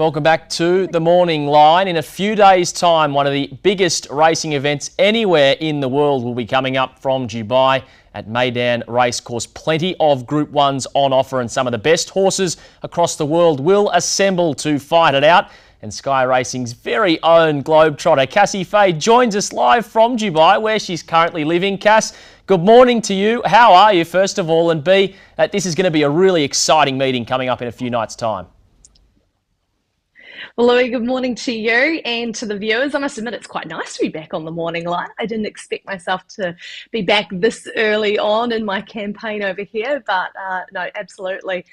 Welcome back to the Morning Line. In a few days' time, one of the biggest racing events anywhere in the world will be coming up from Dubai at Meydan Racecourse. Plenty of Group 1s on offer and some of the best horses across the world will assemble to fight it out. And Sky Racing's very own Globetrotter, Cassie Fay, joins us live from Dubai, where she's currently living. Cass, good morning to you. How are you, first of all? And B, this is going to be a really exciting meeting coming up in a few nights' time. Well, Louis, good morning to you and to the viewers. I must admit it's quite nice to be back on the Morning Line. I didn't expect myself to be back this early on in my campaign over here, but no, absolutely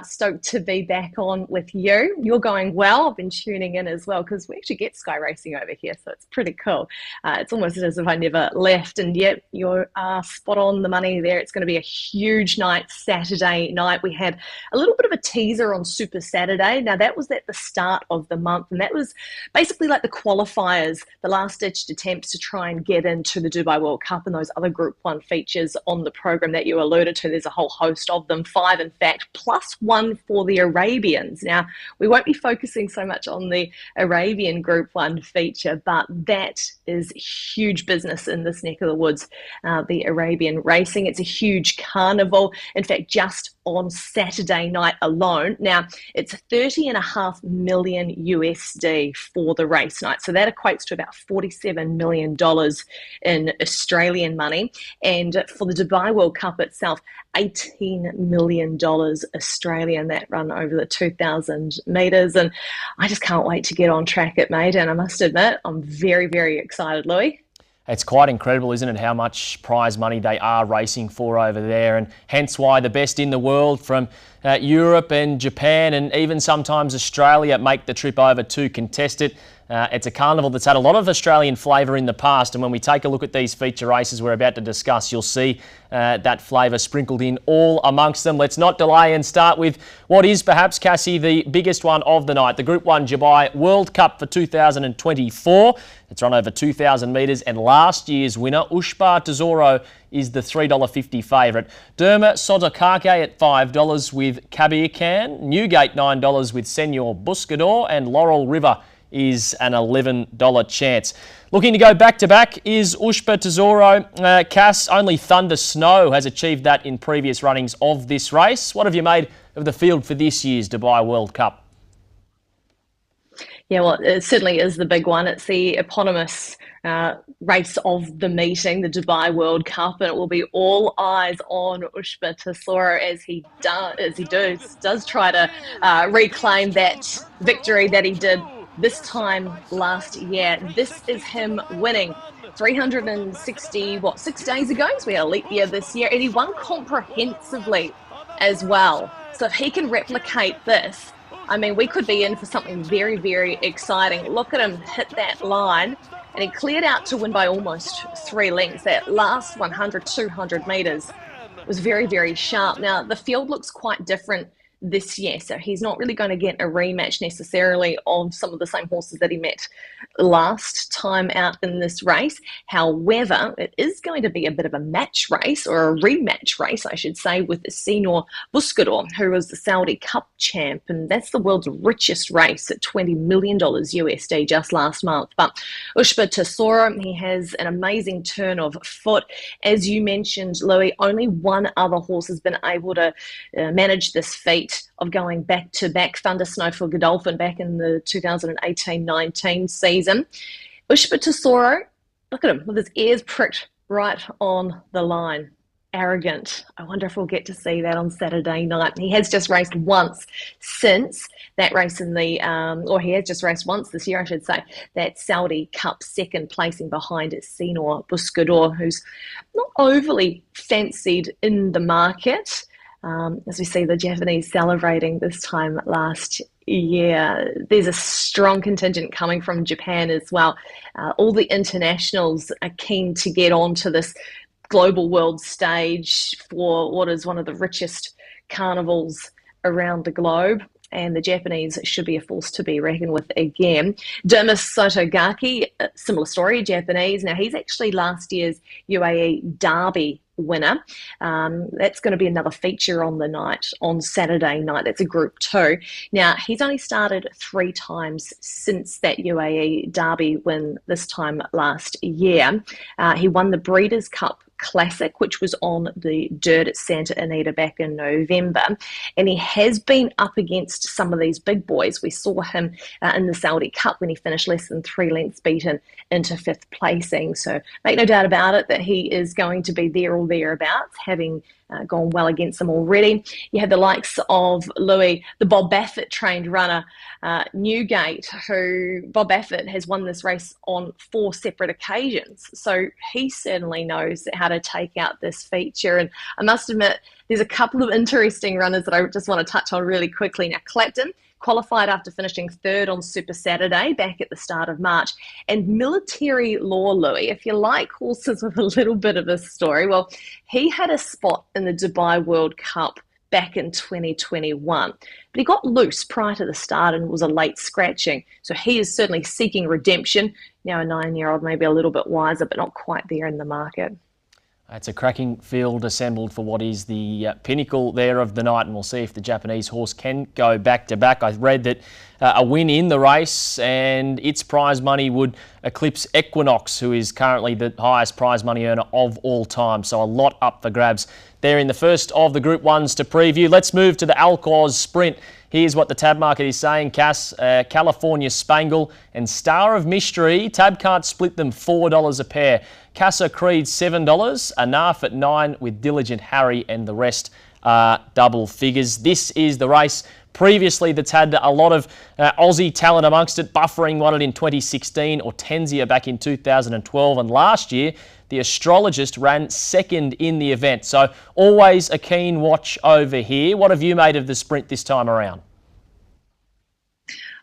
stoked to be back on with you. You're going well. I've been tuning in as well because we actually get Sky Racing over here, so it's pretty cool. It's almost as if I never left, and yet you're spot on the money there. It's going to be a huge night, Saturday night. We had a little bit of a teaser on Super Saturday. Now, that was at the start of the month, and that was basically like the qualifiers, the last-ditched attempts to try and get into the Dubai World Cup and those other Group 1 features on the program that you alluded to. There's a whole host of them, 5 in fact, plus one for the Arabians. Now, we won't be focusing so much on the Arabian Group 1 feature, but that is huge business in this neck of the woods, the Arabian racing. It's a huge carnival. In fact, just on Saturday night alone. Now, it's $30.5 million USD for the race night. So that equates to about $47 million in Australian money. And for the Dubai World Cup itself, $18 million Australian, that run over the 2,000 metres. And I just can't wait to get on track at Meydan. I must admit, I'm very, very excited, Louis. It's quite incredible, isn't it, how much prize money they are racing for over there, and hence why the best in the world from Europe and Japan and even sometimes Australia make the trip over to contest it. It's a carnival that's had a lot of Australian flavour in the past, and when we take a look at these feature races we're about to discuss, you'll see that flavour sprinkled in all amongst them. Let's not delay and start with what is perhaps, Cassie, the biggest one of the night, the Group 1 Dubai World Cup for 2024. It's run over 2,000 metres, and last year's winner, Ushba Tesoro, is the $3.50 favourite. Derma Sodokake at $5 with Kabir Khan, Newgate $9 with Senor Buscador, and Laurel River is an $11 chance. Looking to go back-to-back is Ushba Tesoro. Cass, only Thunder Snow has achieved that in previous runnings of this race. What have you made of the field for this year's Dubai World Cup? Yeah, well, it certainly is the big one. It's the eponymous race of the meeting, the Dubai World Cup, and it will be all eyes on Ushba Tesoro as he does try to reclaim that victory that he did this time last year. This is him winning 360, 6 days ago? So we had a leap year this year, and he won comprehensively as well. So if he can replicate this, I mean, we could be in for something very, very exciting. Look at him hit that line, and he cleared out to win by almost 3 lengths. That last 100, 200 metres was very, very sharp. Now, the field looks quite different this year, so he's not really going to get a rematch necessarily of some of the same horses that he met last time out in this race. However, it is going to be a bit of a match race, or a rematch race I should say, with Senor Buscador, who was the Saudi Cup champ, and that's the world's richest race at $20 million USD just last month. But Ushba Tesoro, he has an amazing turn of foot. As you mentioned, Louis, only one other horse has been able to manage this feat of going back-to-back. Thunder Snow for Godolphin back in the 2018-19 season. Ushba Tesoro, look at him with his ears pricked right on the line. Arrogant. I wonder if we'll get to see that on Saturday night. He has just raced once since that race in the, or he has just raced once this year, I should say, that Saudi Cup, second placing behind Senor Buscador, who's not overly fancied in the market. As we see the Japanese celebrating this time last year. There's a strong contingent coming from Japan as well. All the internationals are keen to get onto this global world stage for what is one of the richest carnivals around the globe. And the Japanese should be a force to be reckoned with again. Derma Sodokake, similar story, Japanese. Now, he's actually last year's UAE Derby winner. That's going to be another feature on the night, on Saturday night. That's a Group 2. Now, he's only started 3 times since that UAE Derby win this time last year. He won the Breeders' Cup Classic, which was on the dirt at Santa Anita back in November, and he has been up against some of these big boys. We saw him in the Saudi Cup when he finished less than 3 lengths beaten into 5th placing, so make no doubt about it that he is going to be there or thereabouts, having gone well against them already. You had the likes of Louis, the Bob Baffert trained runner, Newgate, who Bob Baffert has won this race on 4 separate occasions. So he certainly knows how to take out this feature. And I must admit, there's a couple of interesting runners that I just want to touch on really quickly. Now, Clapton qualified after finishing 3rd on Super Saturday back at the start of March. And Military Law Louis, if you like horses with a little bit of a story, well, he had a spot in the Dubai World Cup back in 2021. But he got loose prior to the start and was a late scratching. So he is certainly seeking redemption. Now a 9-year-old, maybe a little bit wiser, but not quite there in the market. It's a cracking field assembled for what is the pinnacle there of the night, and we'll see if the Japanese horse can go back-to-back. I read that a win in the race and its prize money would eclipse Equinox, who is currently the highest prize money earner of all time. So a lot up for grabs there in the first of the Group 1s to preview. Let's move to the Alcoz Sprint. Here's what the tab market is saying. Cass, California Spangle and Star of Mystery. Tab can't split them $4 a pair. Casa Creed $7, Anaf at $9 with Diligent Harry, and the rest are double figures. This is the race previously that's had a lot of Aussie talent amongst it. Buffering won it in 2016, Hortensia back in 2012, and last year the Astrologist ran second in the event. So always a keen watch over here. What have you made of the Sprint this time around?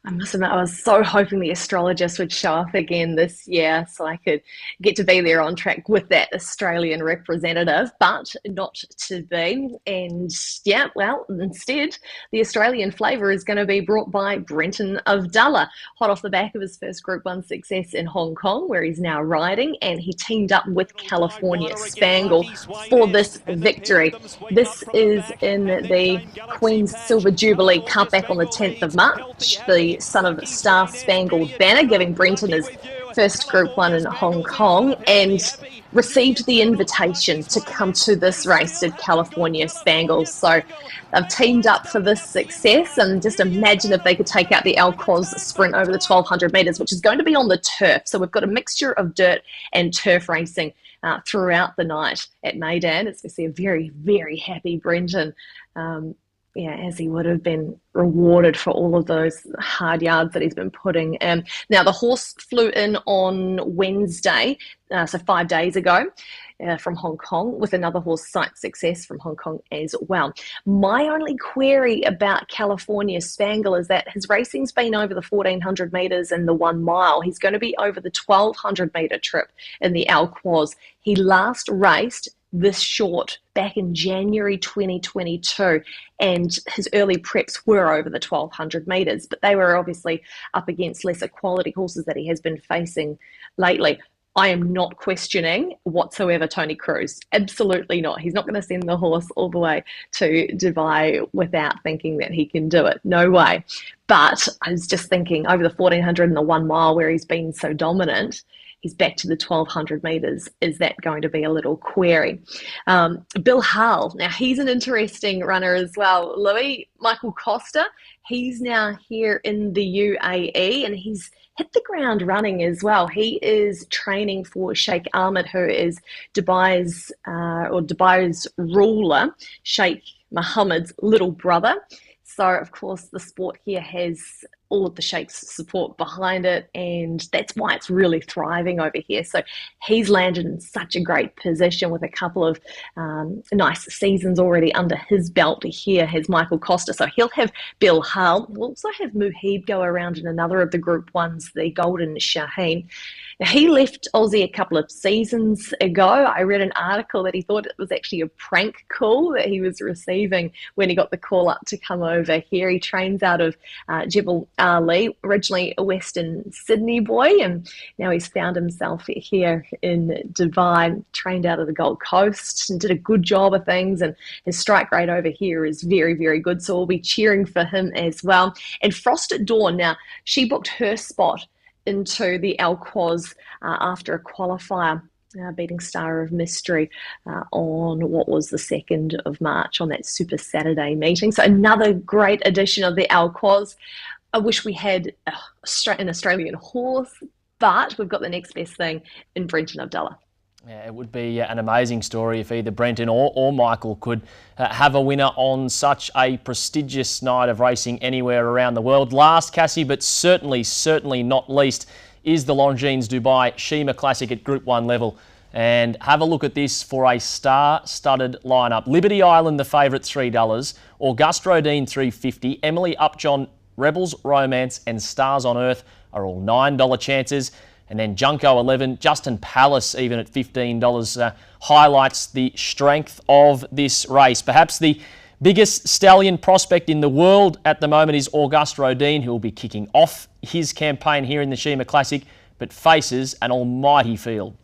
I must admit, I was so hoping the Astrologist would show up again this year so I could get to be there on track with that Australian representative, but not to be. And yeah, well, instead, the Australian flavour is going to be brought by Brenton Avdulla, hot off the back of his first Group 1 success in Hong Kong, where he's now riding, and he teamed up with California Spangle for this victory. This is in the Queen's Silver Jubilee Cup back on the 10th of March. The son of Star Spangled Banner, giving Brenton his first Group 1 in Hong Kong, and received the invitation to come to this race at California Spangle. So they've teamed up for this success, and just imagine if they could take out the Alcoz Sprint over the 1200 metres, which is going to be on the turf. So we've got a mixture of dirt and turf racing throughout the night at Meydan. It's going to see a very, very happy Brenton. As he would have been rewarded for all of those hard yards that he's been putting in. Now, the horse flew in on Wednesday, so 5 days ago, from Hong Kong, with another horse, Sight Success, from Hong Kong as well. My only query about California Spangle is that his racing's been over the 1400 metres and the 1 mile. He's going to be over the 1200 metre trip in the Alcoz. He last raced this short back in January 2022, and his early preps were over the 1200 metres, but they were obviously up against lesser quality horses that he has been facing lately. I am not questioning whatsoever Tony Cruz. Absolutely not. He's not going to send the horse all the way to Dubai without thinking that he can do it. No way. But I was just thinking, over the 1400 and the 1 mile where he's been so dominant, he's back to the 1200 metres. Is that going to be a little query? Bill Hull, now he's an interesting runner as well. Louis, Michael Costa, he's now here in the UAE, and he's hit the ground running as well. He is training for Sheikh Ahmed, who is Dubai's ruler, Sheikh Mohammed's little brother. So, of course, the sport here has all of the Sheikh's support behind it, and that's why it's really thriving over here. So he's landed in such a great position with a couple of nice seasons already under his belt. Here has Michael Costa, so he'll have Bill Hull. We'll also have Muhib go around in another of the Group 1s, the Golden Shaheen. Now, he left Aussie a couple of seasons ago. I read an article that he thought it was actually a prank call that he was receiving when he got the call up to come over here. He trains out of Jebel Ali, originally a Western Sydney boy, and now he's found himself here in Dubai, trained out of the Gold Coast and did a good job of things, and his strike rate over here is very, very good, so we'll be cheering for him as well. And Frost at Dawn, now she booked her spot into the Al Quoz after a qualifier, beating Star of Mystery on what was the 2nd of March on that Super Saturday meeting. So another great edition of the Al Quoz. I wish we had an Australian horse, but we've got the next best thing in Brenton Avdulla. Yeah, it would be an amazing story if either Brenton or Michael could have a winner on such a prestigious night of racing anywhere around the world. Last, Cassie, but certainly not least, is the Longines Dubai Shima Classic at Group 1 level. And have a look at this for a star-studded lineup. Liberty Island, the favourite, $3. Auguste Rodin, $3.50. Emily Upjohn, Rebels Romance and Stars on Earth are all $9 chances. And then Junko 11, Justin Palace even at $15 highlights the strength of this race. Perhaps the biggest stallion prospect in the world at the moment is Auguste Rodin, who will be kicking off his campaign here in the Shima Classic, but faces an almighty field.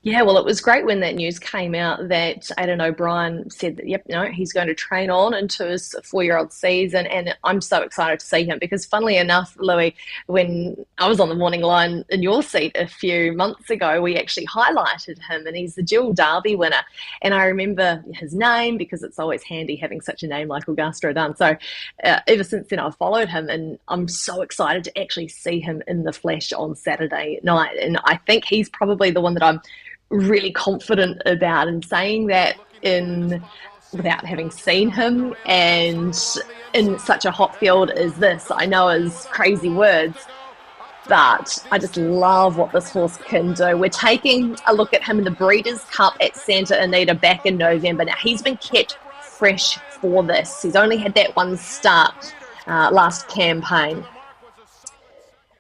Yeah, well, it was great when that news came out that Aidan O'Brien said that, yep, he's going to train on into his 4-year-old season, and I'm so excited to see him because, funnily enough, Louis, when I was on the morning line in your seat a few months ago, we actually highlighted him, and he's the Dual Derby winner, and I remember his name because it's always handy having such a name like Auguste Rodin. So ever since then, I've followed him, and I'm so excited to actually see him in the flesh on Saturday night, and I think he's probably the one that I'm really confident about, and saying that without having seen him and in such a hot field as this, I know is crazy words, but I just love what this horse can do. We're taking a look at him in the Breeders' Cup at Santa Anita back in November. Now, he's been kept fresh for this. He's only had that one start last campaign.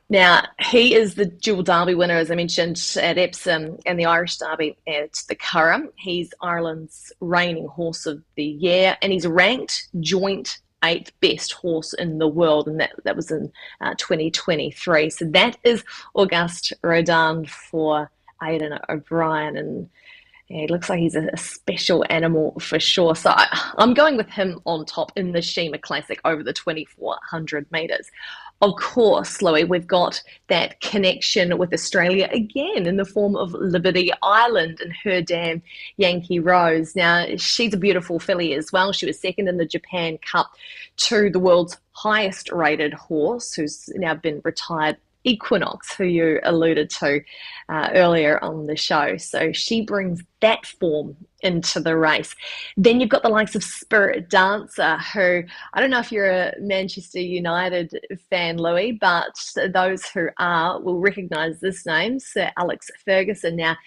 Now, he is the Dual Derby winner, as I mentioned, at Epsom, and the Irish Derby at the Curragh. He's Ireland's reigning horse of the year, and he's ranked joint 8th best horse in the world, and that was in 2023. So that is Auguste Rodin for Aidan O'Brien, and yeah, he looks like he's a special animal for sure. So I'm going with him on top in the Shima Classic over the 2,400 metres. Of course, Louis, we've got that connection with Australia again in the form of Liberty Island and her dam, Yankee Rose. Now, she's a beautiful filly as well. She was second in the Japan Cup to the world's highest rated horse, who's now been retired, Equinox, who you alluded to earlier on the show. So she brings that form into the race. Then you've got the likes of Spirit Dancer, who, I don't know if you're a Manchester United fan, Louis, but those who are will recognise this name, Sir Alex Ferguson. Now,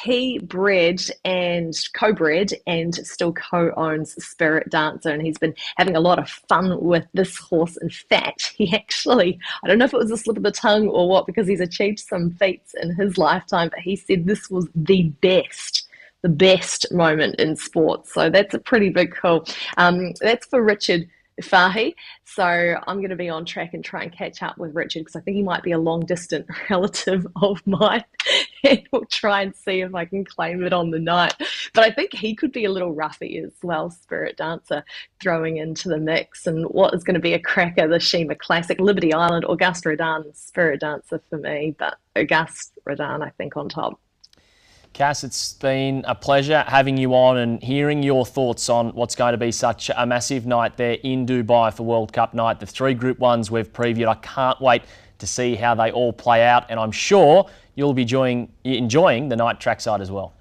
he bred and co-bred and still co-owns Spirit Dancer, and he's been having a lot of fun with this horse. In fact, he actually, I don't know if it was a slip of the tongue or what, because he's achieved some feats in his lifetime, but he said this was the best moment in sports. So that's a pretty big call. That's for Richard Fahey. So I'm going to be on track and try and catch up with Richard, because I think he might be a long distant relative of mine, and we'll try and see if I can claim it on the night. But I think he could be a little roughy as well, Spirit Dancer, throwing into the mix. And what is going to be a cracker, the Shima Classic, Liberty Island, Auguste Rodin, Spirit Dancer for me, but Auguste Rodin, I think, on top. Cass, it's been a pleasure having you on and hearing your thoughts on what's going to be such a massive night there in Dubai for World Cup night. The 3 Group 1s we've previewed. I can't wait to see how they all play out, and I'm sure you'll be enjoying the night trackside as well.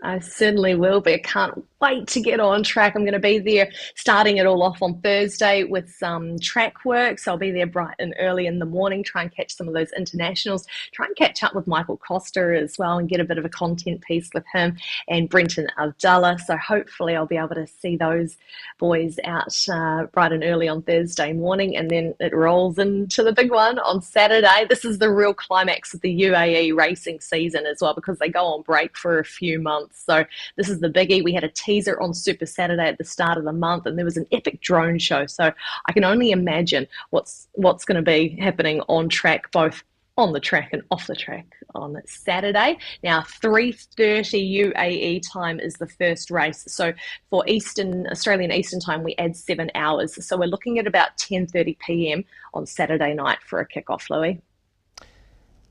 I certainly will be. I can't wait to get on track. I'm going to be there starting it all off on Thursday with some track work. So I'll be there bright and early in the morning, try and catch some of those internationals, try and catch up with Michael Costa as well and get a bit of a content piece with him and Brenton Avdulla. So hopefully I'll be able to see those boys out bright and early on Thursday morning, and then it rolls into the big one on Saturday. This is the real climax of the UAE racing season as well, because they go on break for a few months. So this is the biggie. We had a teaser on Super Saturday at the start of the month, and there was an epic drone show. So I can only imagine what's going to be happening on track, both on the track and off the track on Saturday. Now, 3:30 UAE time is the first race. So for Australian Eastern time, we add 7 hours. So we're looking at about 10:30 p.m. on Saturday night for a kickoff, Louis.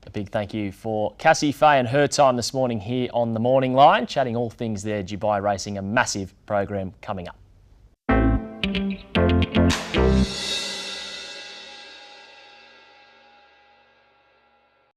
A big thank you for Cassie Fay and her time this morning here on The Morning Line, chatting all things there, Dubai Racing, a massive program coming up.